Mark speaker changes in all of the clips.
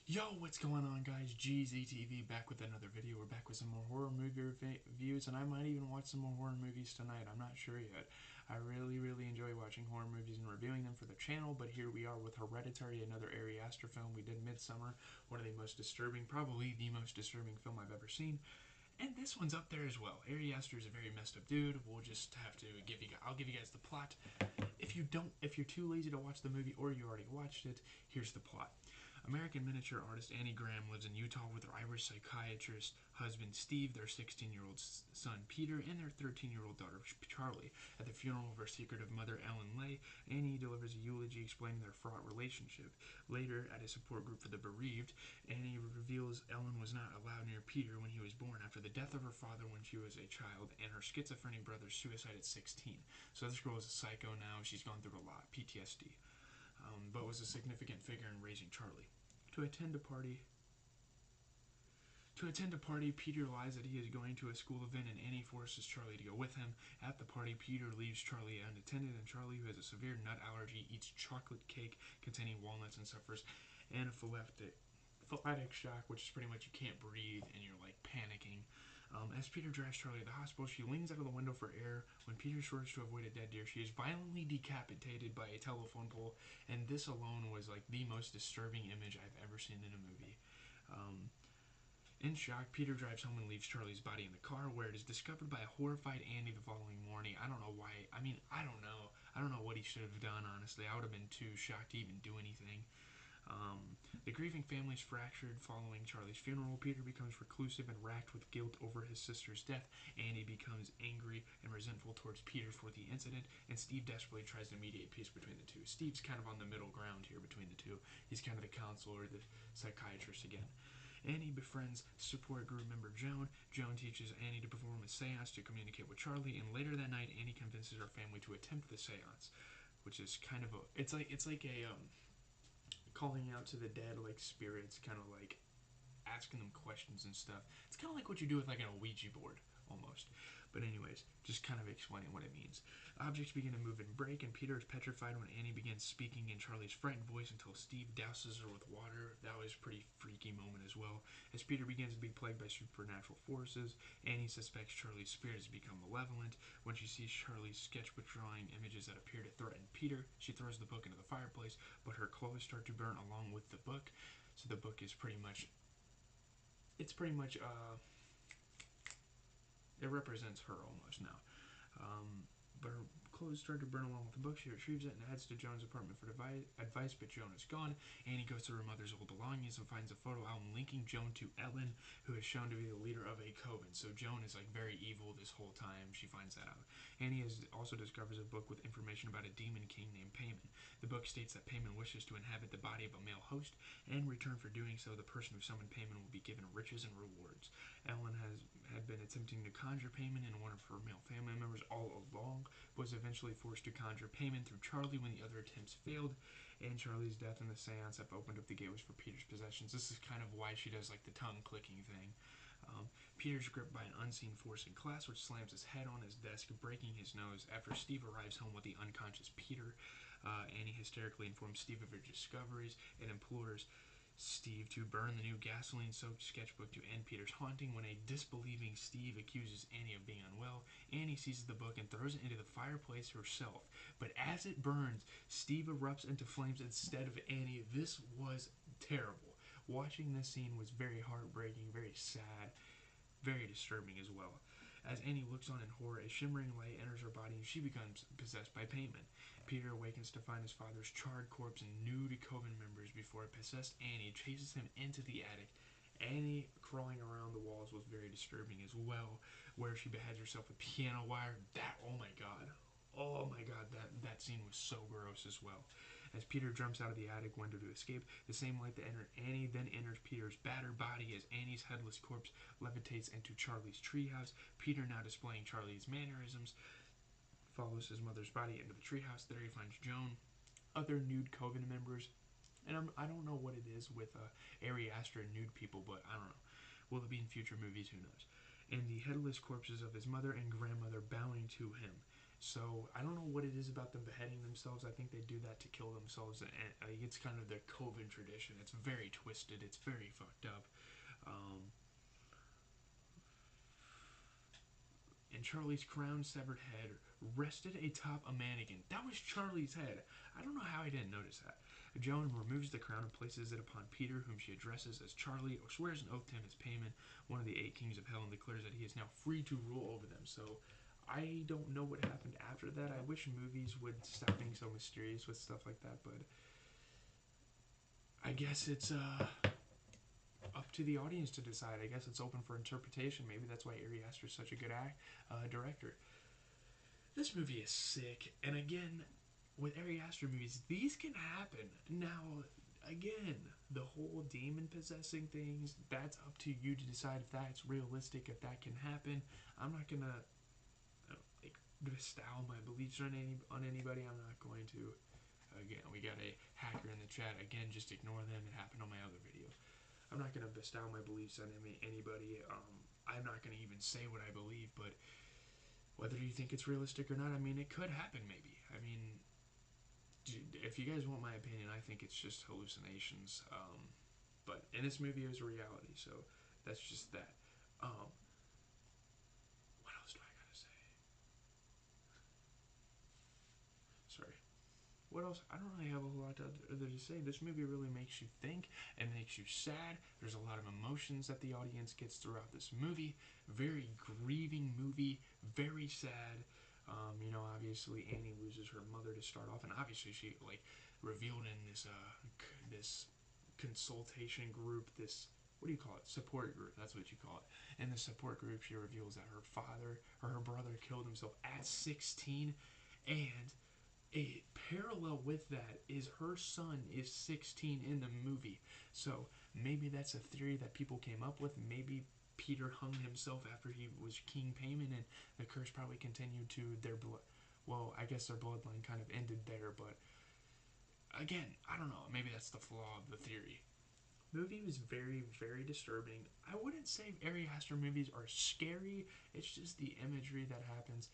Speaker 1: Yo, what's going on, guys? GZTV back with another video. We're back with some more horror movie reviews, and I might even watch some more horror movies tonight. I'm not sure yet. I really enjoy watching horror movies and reviewing them for the channel, but here we are with Hereditary, another Ari Aster film. We did Midsummer, one of the most disturbing, probably the most disturbing film I've ever seen. And this one's up there as well. Ari Aster is a very messed up dude. We'll just have to I'll give you guys the plot. If you're too lazy to watch the movie or you already watched it, here's the plot. American miniature artist Annie Graham lives in Utah with her Irish psychiatrist husband Steve, their 16-year-old son Peter, and their 13-year-old daughter Charlie. At the funeral of her secretive mother Ellen Lay, Annie delivers a eulogy explaining their fraught relationship. Later, at a support group for the bereaved, Annie reveals Ellen was not allowed near Peter when he was born after the death of her father when she was a child, and her schizophrenic brother's suicide at 16. So this girl is a psycho now. She's gone through a lot, PTSD, but was a significant figure in raising Charlie. To attend a party, Peter lies that he is going to a school event, and Annie forces Charlie to go with him. At the party, Peter leaves Charlie unattended, and Charlie, who has a severe nut allergy, eats chocolate cake containing walnuts and suffers anaphylactic shock, which is pretty much you can't breathe and you're like panicking. As Peter drives Charlie to the hospital, she leans out of the window for air. When Peter swerves to avoid a dead deer, she is violently decapitated by a telephone pole, and this alone was like the most disturbing image I've ever seen in a movie. In shock, Peter drives home and leaves Charlie's body in the car, where it is discovered by a horrified Andy the following morning. I don't know why. I don't know. I don't know what he should have done, honestly. I would have been too shocked to even do anything. The grieving family is fractured following Charlie's funeral. Peter becomes reclusive and racked with guilt over his sister's death. Andy becomes angry and resentful towards Peter for the incident, and Steve desperately tries to mediate peace between the two. Steve's kind of on the middle ground here between the two. He's kind of the counselor, the psychiatrist again. Annie befriends support group member Joan. Joan teaches Annie to perform a seance to communicate with Charlie, and later that night, Annie convinces her family to attempt the seance, which is kind of a it's like a calling out to the dead, like spirits, kind of like asking them questions and stuff. It's kind of like what you do with like an Ouija board almost. But anyways, just kind of explaining what it means. Objects begin to move and break, and Peter is petrified when Annie begins speaking in Charlie's frightened voice until Steve douses her with water. That was a pretty freaky moment as well. As Peter begins to be plagued by supernatural forces, Annie suspects Charlie's spirit has become malevolent. When she sees Charlie's sketchbook drawing images that appear to threaten Peter, she throws the book into the fireplace, but her clothes start to burn along with the book. So the book is pretty much it represents her almost now. But her clothes start to burn along with the book. She retrieves it and heads to Joan's apartment for advice, but Joan is gone. Annie goes through her mother's old belongings and finds a photo album linking Joan to Ellen, who is shown to be the leader of a coven. So Joan is like very evil this whole time. She finds that out. Annie also discovers a book with information about a demon king named Payman. The book states that Payman wishes to inhabit the body of a male host, and in return for doing so, the person who summoned Payman will be given riches and rewards. Ellen had been attempting to conjure Payman and one of her male family members all along, was eventually forced to conjure Payman through Charlie when the other attempts failed, and Charlie's death and the seance have opened up the gateways for Peter's possessions. This is kind of why she does like the tongue clicking thing. Peter's gripped by an unseen force in class, which slams his head on his desk, breaking his nose. After Steve arrives home with the unconscious Peter, Annie hysterically informs Steve of her discoveries and implores Steve to burn the new gasoline-soaked sketchbook to end Peter's haunting. When a disbelieving Steve accuses Annie of being unwell, Annie seizes the book and throws it into the fireplace herself. But as it burns, Steve erupts into flames instead of Annie. This was terrible. Watching this scene was very heartbreaking, very sad, very disturbing as well. As Annie looks on in horror, a shimmering light enters her body and she becomes possessed by Payman. Peter awakens to find his father's charred corpse and nude Coven members before a possessed Annie chases him into the attic. Annie crawling around the walls was very disturbing as well, where she beheads herself with piano wire. Oh my god, that scene was so gross as well. As Peter jumps out of the attic window to escape, the same light that entered Annie then enters Peter's battered body as Annie's headless corpse levitates into Charlie's treehouse. Peter, now displaying Charlie's mannerisms, follows his mother's body into the treehouse. There he finds Joan, other nude Coven members, and I don't know what it is with Ari Aster and nude people, but I don't know. Will it be in future movies? Who knows? And the headless corpses of his mother and grandmother bowing to him. So I don't know what it is about them beheading themselves. I think they do that to kill themselves, and it's kind of their Coven tradition. It's very twisted. It's very fucked up. Um, and Charlie's crown severed head rested atop a mannequin. That was Charlie's head. I don't know how I didn't notice that. Joan removes the crown and places it upon Peter, whom she addresses as Charlie, or swears an oath to him as payment, one of the 8 kings of hell, and declares that he is now free to rule over them. So I don't know what happened after that. I wish movies would stop being so mysterious with stuff like that, but I guess it's up to the audience to decide. I guess it's open for interpretation. Maybe that's why Ari Aster is such a good director. This movie is sick, and again, with Ari Aster movies, these can happen. Now, again, the whole demon possessing things, that's up to you to decide if that's realistic, if that can happen. I'm not gonna like bestow my beliefs on anybody. I'm not going to. Again, we got a hacker in the chat. Again, just ignore them. It happened on my other video. I'm not gonna bestow my beliefs on anybody. I'm not gonna even say what I believe, but whether you think it's realistic or not, I mean, it could happen maybe. I mean, if you guys want my opinion, I think it's just hallucinations. But in this movie, it was a reality, so that's just that. What else do I gotta say? Sorry. What else? I don't really have a whole lot other to say. This movie really makes you think. It makes you sad. There's a lot of emotions that the audience gets throughout this movie. Very grieving movie. Very sad. Obviously Annie loses her mother to start off, and obviously she revealed in this consultation group, this, what do you call it? Support group. That's what you call it. In the support group, she reveals that her father or her brother killed himself at 16, and a parallel with that is her son is 16 in the movie. So maybe that's a theory that people came up with. Maybe Peter hung himself after he was King Payment, and the curse probably continued to their blood. Well, I guess their bloodline kind of ended there, but again, I don't know. Maybe that's the flaw of the theory. Movie was very, very disturbing. I wouldn't say Ari Aster movies are scary. It's just the imagery that happens.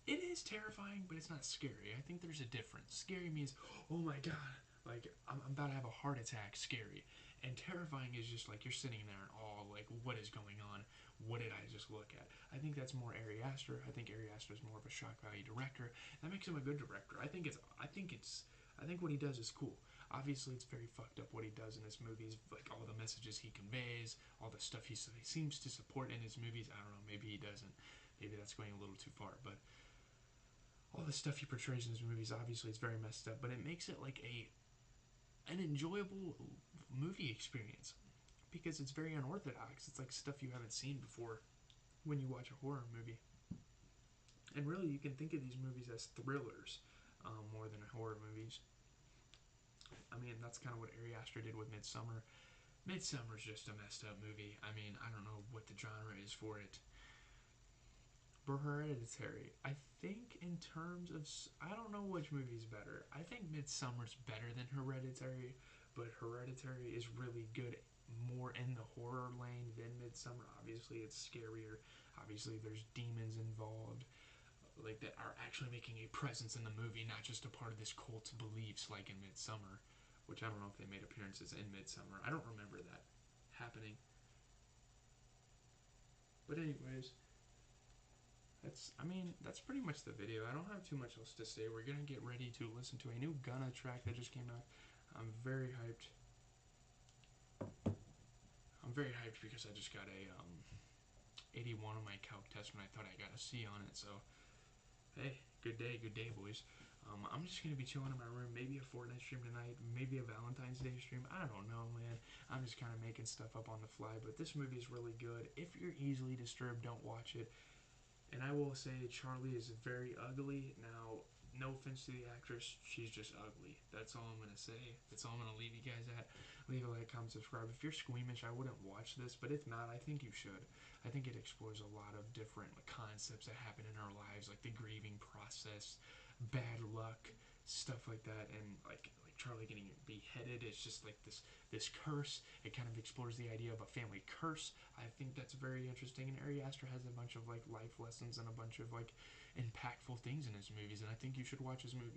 Speaker 1: It is terrifying, but it's not scary. I think there's a difference. Scary means, oh my god, like I'm about to have a heart attack. Scary, and terrifying is just like you're sitting there and all like, what is going on? What did I just look at? I think that's more Ari Aster. I think Ari Aster is more of a shock value director. That makes him a good director. I think what he does is cool. Obviously, it's very fucked up what he does in his movies, like all the messages he conveys, all the stuff he seems to support in his movies. I don't know. Maybe he doesn't. Maybe that's going a little too far, but all the stuff he portrays in his movies, obviously it's very messed up, but it makes it like an enjoyable movie experience because it's very unorthodox. It's like stuff you haven't seen before when you watch a horror movie. And really, you can think of these movies as thrillers more than horror movies. I mean, that's kind of what Ari Aster did with Midsummer. Midsummer's just a messed up movie. I mean, I don't know what the genre is for it. Hereditary. I think in terms of, I don't know which movie's better. I think Midsummer's better than Hereditary, but Hereditary is really good, more in the horror lane than Midsummer. Obviously, it's scarier. Obviously, there's demons involved, like that are actually making a presence in the movie, not just a part of this cult's beliefs, like in Midsummer, which I don't know if they made appearances in Midsummer. I don't remember that happening. But anyways, that's pretty much the video. I don't have too much else to say. We're gonna get ready to listen to a new Gunna track that just came out. I'm very hyped. I'm very hyped because I just got a 81 on my calc test when I thought I got a C on it. So hey, good day, boys. I'm just gonna be chilling in my room. Maybe a Fortnite stream tonight. Maybe a Valentine's Day stream. I don't know, man. I'm just kind of making stuff up on the fly. But this movie is really good. If you're easily disturbed, don't watch it. And I will say Charlie is very ugly. Now, no offense to the actress, she's just ugly. That's all I'm going to say. That's all I'm going to leave you guys at. Leave a like, comment, subscribe. If you're squeamish, I wouldn't watch this, but if not, I think you should. I think it explores a lot of different concepts that happen in our lives, like the grieving process, bad luck, stuff like that, and like Charlie getting beheaded. It's just like this curse. It kind of explores the idea of a family curse. I think that's very interesting. And Ari Aster has a bunch of like life lessons and a bunch of like impactful things in his movies, and I think you should watch his movies.